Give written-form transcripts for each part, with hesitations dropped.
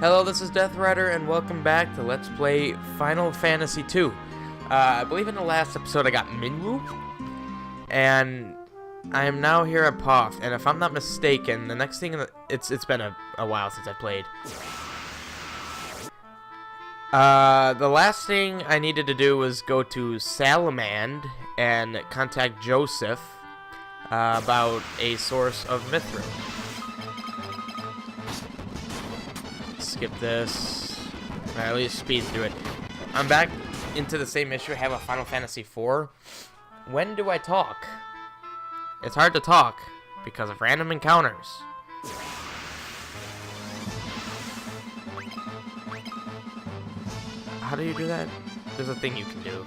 Hello, this is Death Rider, and welcome back to Let's Play Final Fantasy II. I believe in the last episode I got Minwu, and I am now here at Poth, and if I'm not mistaken, the next thing, it's been a while since I played. The last thing I needed to do was go to Salamand and contact Joseph about a source of Mithril. Skip this. Or at least speed through it. I'm back into the same issue I have with Final Fantasy IV. When do I talk? It's hard to talk because of random encounters. How do you do that? There's a thing you can do.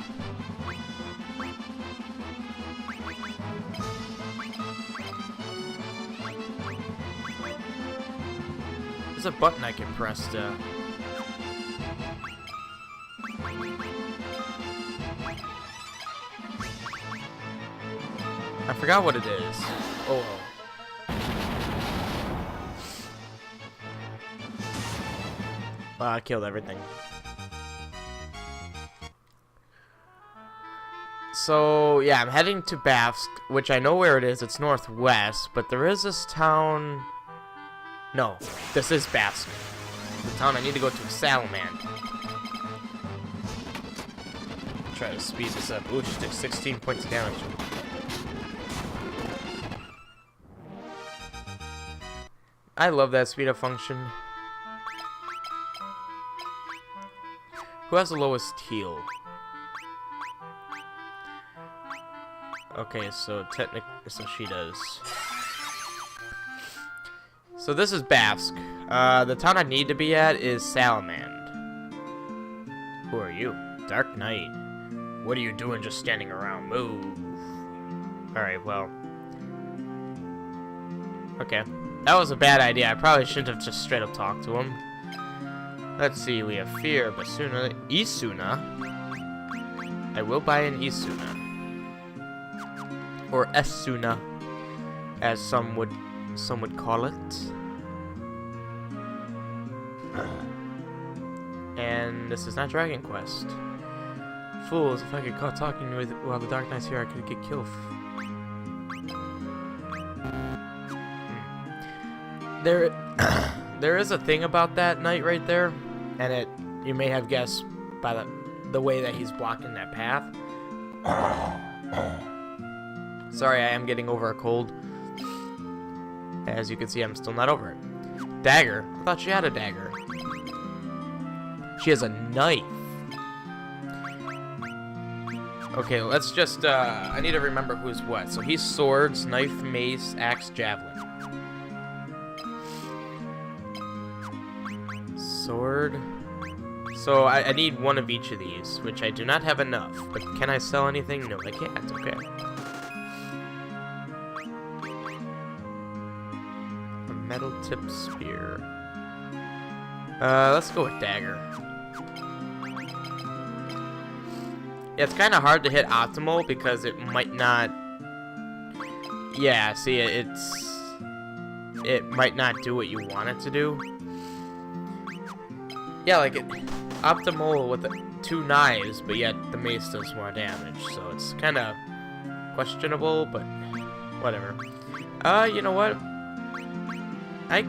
There's a button I can press to... I forgot what it is. Oh. I killed everything. So, yeah, I'm heading to Bafsk, which I know where it is. It's northwest, but there is this town... No, this is Bafsk. The town I need to go to is Salamand. Try to speed this up. Ooh, she took 16 points of damage. I love that speed up function. Who has the lowest heal? Okay, so she does. So this is Bafsk. The town I need to be at is Salamand. Who are you? Dark Knight. What are you doing just standing around? Move. Alright, well. Okay. That was a bad idea. I probably shouldn't have just straight up talked to him. Let's see, we have Fear, Basuna, Isuna. I will buy an Isuna. Or Esuna, as some would call it. And this is not Dragon Quest. Fools, if I get caught talking with while the Dark Knight's here, I could get killed. There is a thing about that knight right there, and you may have guessed by the way that he's blocking that path. Sorry, I am getting over a cold. As you can see, I'm still not over it. Dagger? I thought she had a dagger. She has a knife. Okay, let's just, I need to remember who's what. So he's swords, knife, mace, axe, javelin. Sword. So I need one of each of these, which I do not have enough. But can I sell anything? No, I can't. Okay. Metal tip spear. Let's go with dagger. Yeah, it's kind of hard to hit optimal because it might not. Yeah, see, it might not do what you want it to do. Yeah, like optimal with 2 knives, but yet the mace does more damage, so it's kind of questionable, but whatever. You know what? I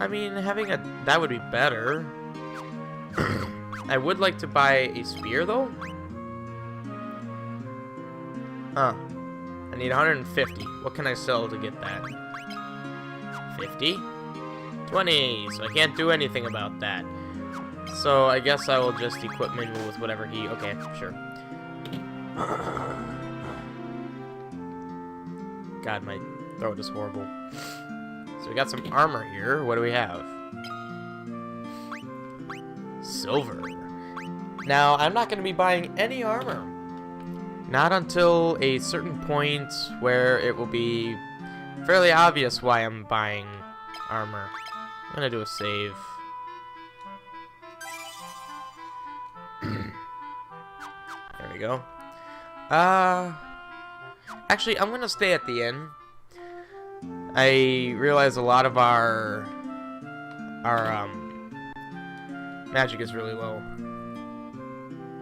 mean, having that would be better. I would like to buy a spear, though. Huh. I need 150. What can I sell to get that? 50? 20. So I can't do anything about that. So I guess I will just equip Minwu with whatever he... Okay, sure. God, my throat is horrible. So we got some armor here. What do we have? Silver. Now, I'm not going to be buying any armor. Not until a certain point where it will be fairly obvious why I'm buying armor. I'm going to do a save. There we go. Actually, I'm going to stay at the inn. I realize a lot of our magic is really low.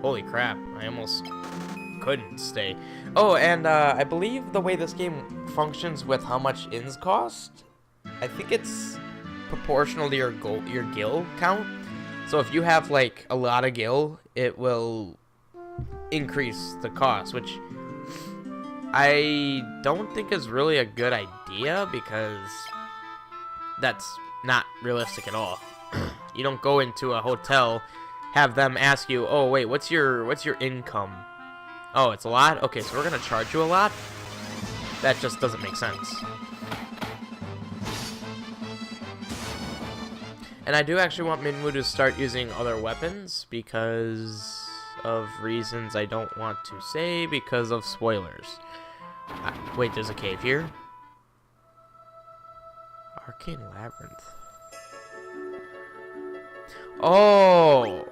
Holy crap, I almost couldn't stay. Oh, and I believe the way this game functions with how much inns cost, I think it's proportional to your gil count. So if you have like a lot of gil, it will increase the cost, which I don't think is really a good idea because that's not realistic at all. You don't go into a hotel, have them ask you, "Oh, wait, what's your income?" "Oh, it's a lot? Okay, so we're gonna charge you a lot?" That just doesn't make sense. And I do actually want Minwoo to start using other weapons because of reasons I don't want to say because of spoilers. Wait, there's a cave here? Arcane Labyrinth. Oh!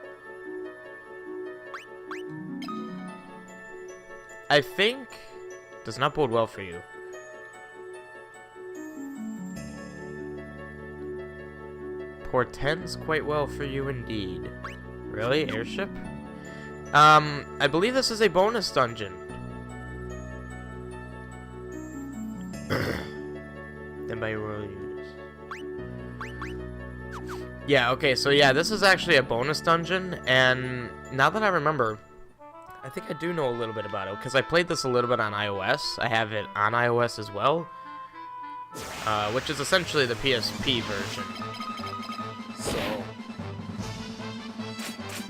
I think does not bode well for you. Portends quite well for you indeed. Really? Airship? I believe this is a bonus dungeon. Then by royal use. Yeah, okay, so yeah, this is actually a bonus dungeon, and now that I remember, I think I do know a little bit about it, because I played this a little bit on iOS. I have it on iOS as well, which is essentially the PSP version. So,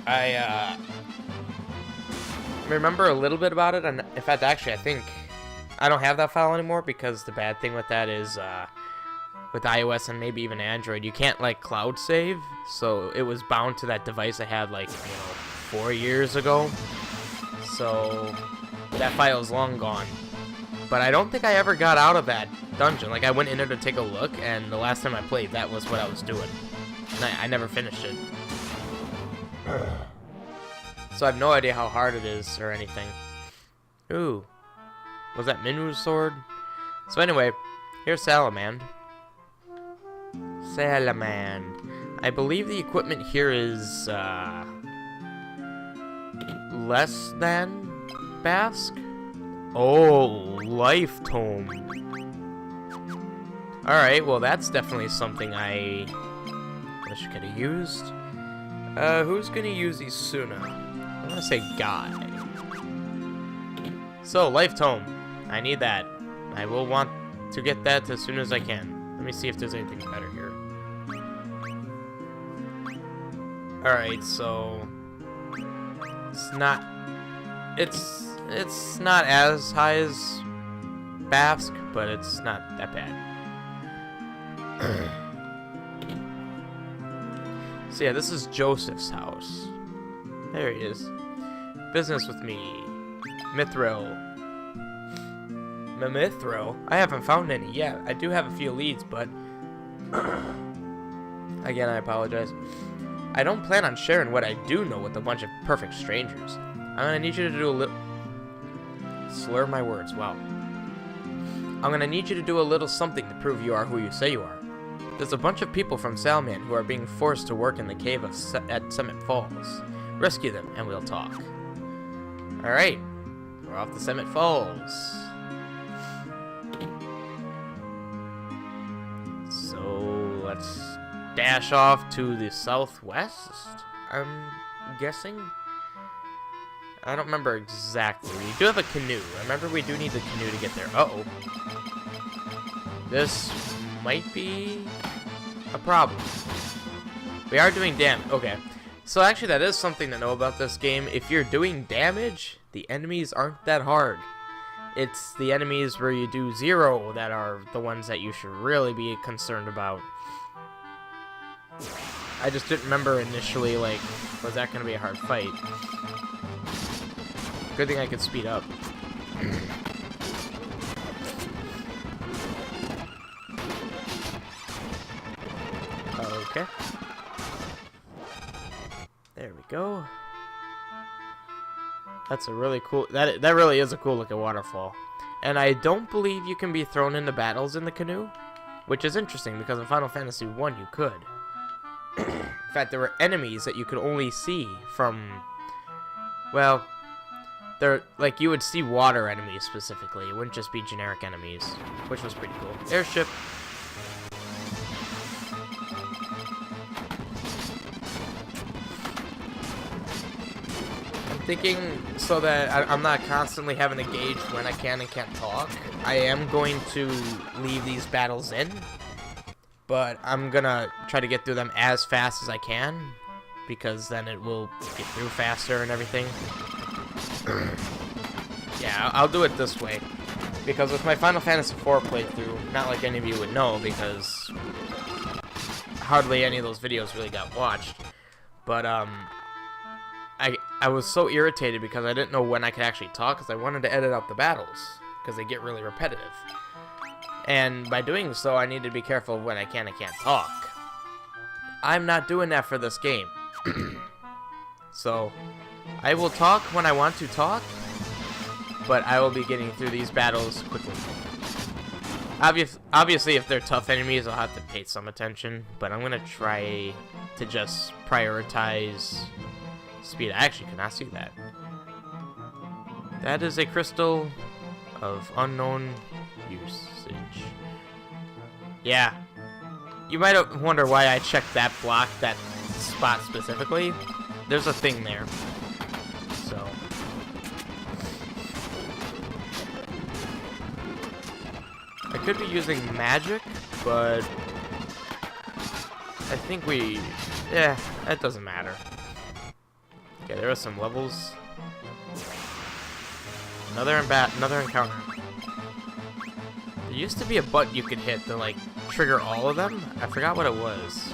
I remember a little bit about it, and in fact, actually, I think I don't have that file anymore, because the bad thing with that is, with iOS and maybe even Android, you can't, like, cloud save, so it was bound to that device I had, like, 4 years ago, so that file is long gone. But I don't think I ever got out of that dungeon. Like, I went in there to take a look, and the last time I played, that was what I was doing. And I never finished it. So I have no idea how hard it is or anything. Ooh. Was that Minwoo's sword? So anyway, here's Salamand. Salamand. I believe the equipment here is, less than Basque? Oh, Life Tome. Alright, well that's definitely something I wish I could have used. Who's gonna use Isuna? I'm gonna say Guy. So, Life Tome. I need that. I will want to get that as soon as I can. Let me see if there's anything better here. Alright, so it's not as high as Basque, but it's not that bad. So yeah, this is Joseph's house. There he is. Business with me. Mithril. Mithril? I haven't found any yet. I do have a few leads, but again, I apologize. I don't plan on sharing what I do know with a bunch of perfect strangers. I'm gonna need you to do a little... Slur my words, wow. I'm gonna need you to do a little something to prove you are who you say you are. There's a bunch of people from Salman who are being forced to work in the cave at Semitt Falls. Rescue them, and we'll talk. Alright, we're off to Semitt Falls. So, let's dash off to the southwest, I'm guessing? I don't remember exactly. We do have a canoe. Remember, we do need the canoe to get there. Uh-oh. This might be a problem. We are doing damage. Okay. So actually, that is something to know about this game. If you're doing damage, the enemies aren't that hard. It's the enemies where you do 0 that are the ones that you should really be concerned about. I just didn't remember initially, like, was that going to be a hard fight? Good thing I could speed up. Okay. There we go. That's a really cool... That really is a cool looking waterfall. And I don't believe you can be thrown into battles in the canoe, which is interesting because in Final Fantasy 1 you could. In fact, there were enemies that you could only see from, well, they're like you would see water enemies specifically. It wouldn't just be generic enemies, which was pretty cool. Airship. I'm thinking so that I'm not constantly having to gauge when I can and can't talk. I am going to leave these battles in, but I'm gonna try to get through them as fast as I can, because then it will get through faster and everything. Yeah, I'll do it this way, because with my Final Fantasy IV playthrough, not like any of you would know, because hardly any of those videos really got watched, but I was so irritated because I didn't know when I could actually talk, because I wanted to edit out the battles, because they get really repetitive. And by doing so, I need to be careful of when I can and can't talk. I'm not doing that for this game. So, I will talk when I want to talk, but I will be getting through these battles quickly. Obviously, if they're tough enemies, I'll have to pay some attention, but I'm going to try to just prioritize speed. I actually cannot see that. That is a crystal of unknown usage. Yeah. You might wonder why I checked that block, that spot specifically. There's a thing there. So. I could be using magic, but I think yeah, that doesn't matter. Okay, there are some levels. Another encounter. There used to be a button you could hit to like trigger all of them. I forgot what it was.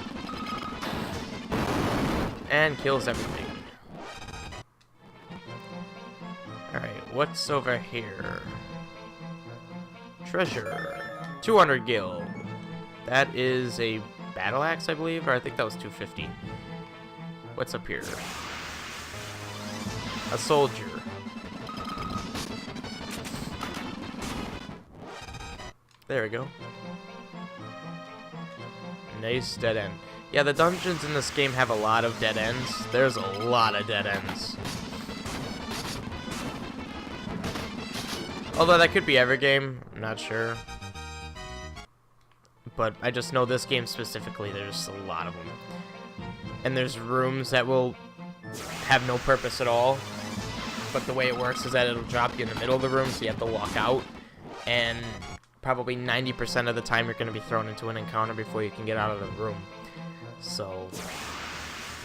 And kills everything. Alright, what's over here? Treasure. 200 gil. That is a battle axe, I believe, or I think that was 250. What's up here? A soldier. There we go. Nice dead end. Yeah, the dungeons in this game have a lot of dead ends. There's a lot of dead ends. Although that could be every game, I'm not sure. But I just know this game specifically, there's a lot of them. And there's rooms that will have no purpose at all. But the way it works is that it'll drop you in the middle of the room, so you have to walk out. And probably 90% of the time you're going to be thrown into an encounter before you can get out of the room. So,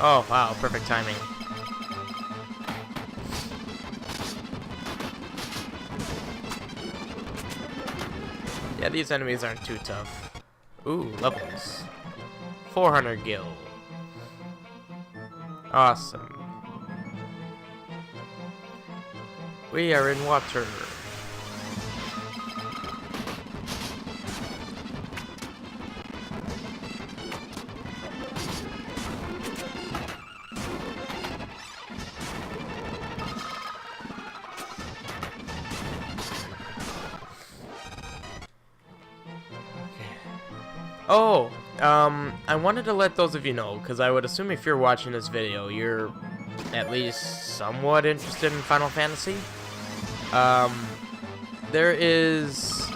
oh wow, perfect timing. Yeah, these enemies aren't too tough. Ooh, levels. 400 gil. Awesome. We are in water. Oh, I wanted to let those of you know, because I would assume if you're watching this video, you're at least somewhat interested in Final Fantasy. There is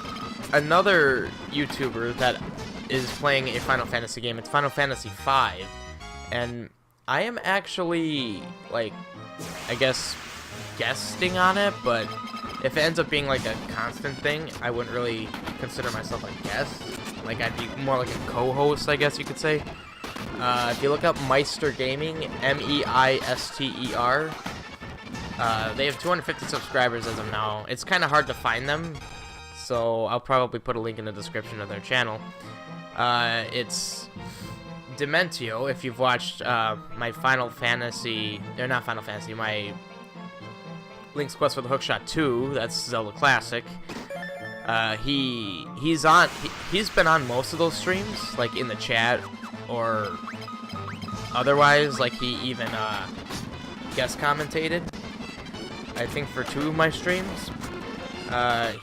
another YouTuber that is playing a Final Fantasy game. It's Final Fantasy V, and I am actually, like, I guess, guesting on it, but if it ends up being, like, a constant thing, I wouldn't really consider myself a guest. Like, I'd be more like a co-host, I guess you could say. If you look up Meister Gaming, M-E-I-S-T-E-R, they have 250 subscribers as of now. It's kind of hard to find them, so I'll probably put a link in the description of their channel. It's Dementio, if you've watched my Final Fantasy, or not Final Fantasy, my Link's Quest for the Hookshot 2, that's Zelda Classic. He's been on most of those streams, like in the chat or otherwise. Like he even guest commentated, I think, for 2 of my streams.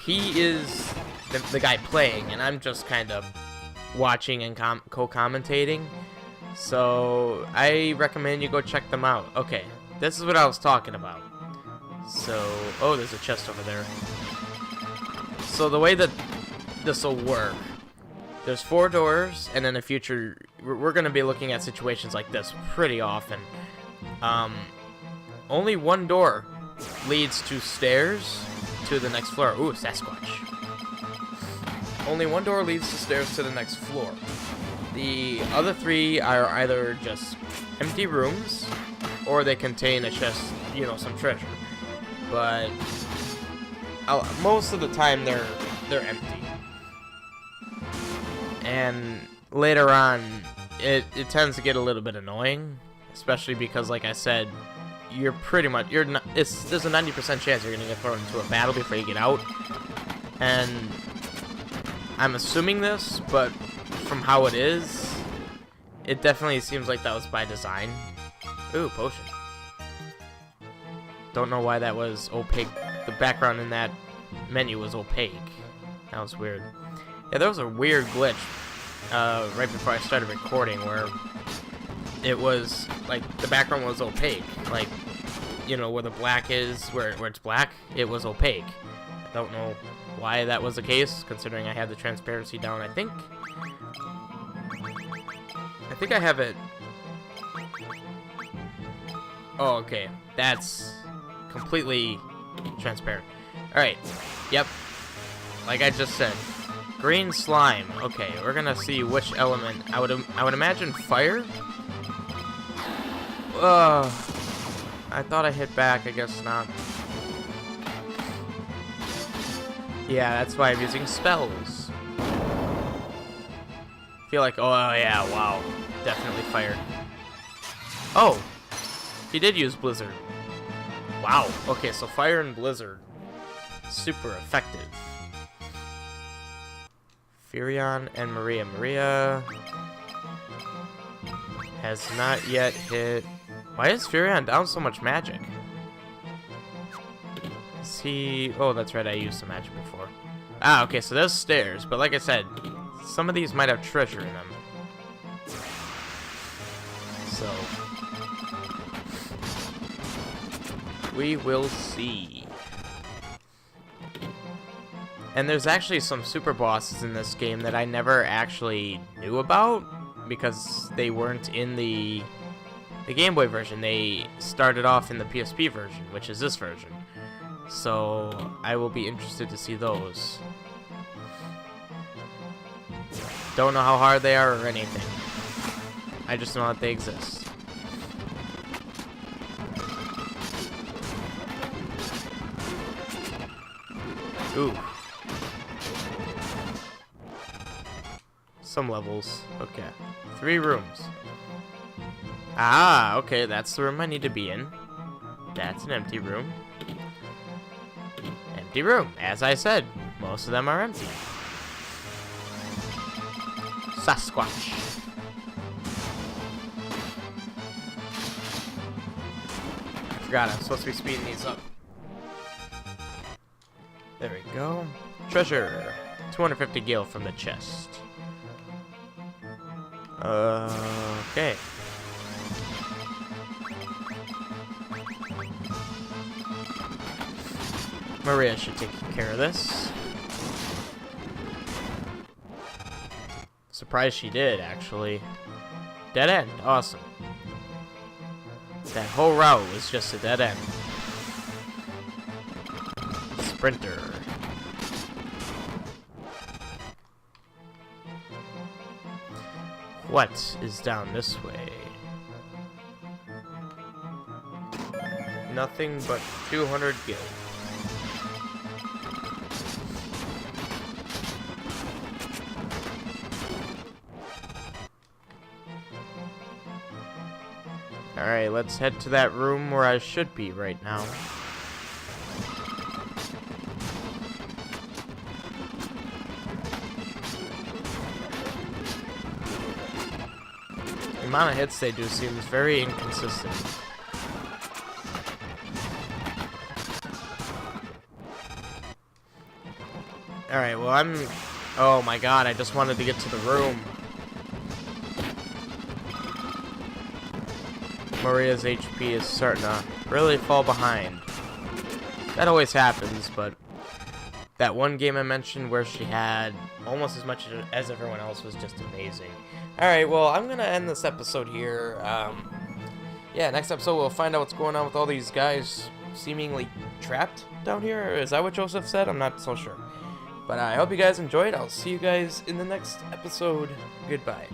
He is the guy playing, and I'm just kind of watching and co-commentating. So I recommend you go check them out. Okay, this is what I was talking about. So, oh, there's a chest over there. So the way that this will work, there's 4 doors, and in the future, we're going to be looking at situations like this pretty often. Only 1 door leads to stairs to the next floor. Ooh, Sasquatch. Only 1 door leads to stairs to the next floor. The other 3 are either just empty rooms, or they contain a chest, you know, some treasure. But most of the time they're empty. And later on, it tends to get a little bit annoying, especially because, like I said, there's a 90% chance you're gonna get thrown into a battle before you get out. And I'm assuming this, but from how it is, it definitely seems like that was by design. Ooh, potion. Don't know why that was opaque. The background in that menu was opaque. That was weird. Yeah, there was a weird glitch right before I started recording where it was like the background was opaque. Like, you know, where the black is, where it's black, it was opaque. I don't know why that was the case, considering I had the transparency down. I think I have it. Oh, okay. That's completely transparent. Alright. Yep. Like I just said. Green slime. Okay, we're gonna see which element. I would imagine fire. I thought I hit back. I guess not. Yeah, that's why I'm using spells. Feel like, oh yeah, wow, definitely fire. Oh, he did use blizzard. Wow. Okay, so fire and blizzard, super effective. Furion and Maria. Maria has not yet hit. Why is Furion down so much magic? Is he... Oh, that's right, I used some magic before. Ah, okay, so there's stairs, but like I said, some of these might have treasure in them. So... we will see. And there's actually some super bosses in this game that I never actually knew about because they weren't in the Game Boy version. They started off in the PSP version, which is this version. So I will be interested to see those. Don't know how hard they are or anything. I just know that they exist. Ooh. Some levels. Okay. 3 rooms. Ah, okay, that's the room I need to be in. That's an empty room. Empty room. As I said, most of them are empty. Sasquatch. I forgot I'm supposed to be speeding these up. There we go. Treasure. 250 gil from the chest. Okay. Maria should take care of this. Surprised she did, actually. Dead end. Awesome. That whole route was just a dead end. Sprinter. What is down this way? Nothing but 200 gil. Alright, let's head to that room where I should be right now. The amount of hits they do seems very inconsistent. Alright, well oh my god, I just wanted to get to the room. Maria's HP is starting to really fall behind. That always happens, but that one game I mentioned where she had almost as much as everyone else was just amazing. Alright, well, I'm going to end this episode here. Yeah, next episode we'll find out what's going on with all these guys seemingly trapped down here. Is that what Joseph said? I'm not so sure. But I hope you guys enjoyed. I'll see you guys in the next episode. Goodbye.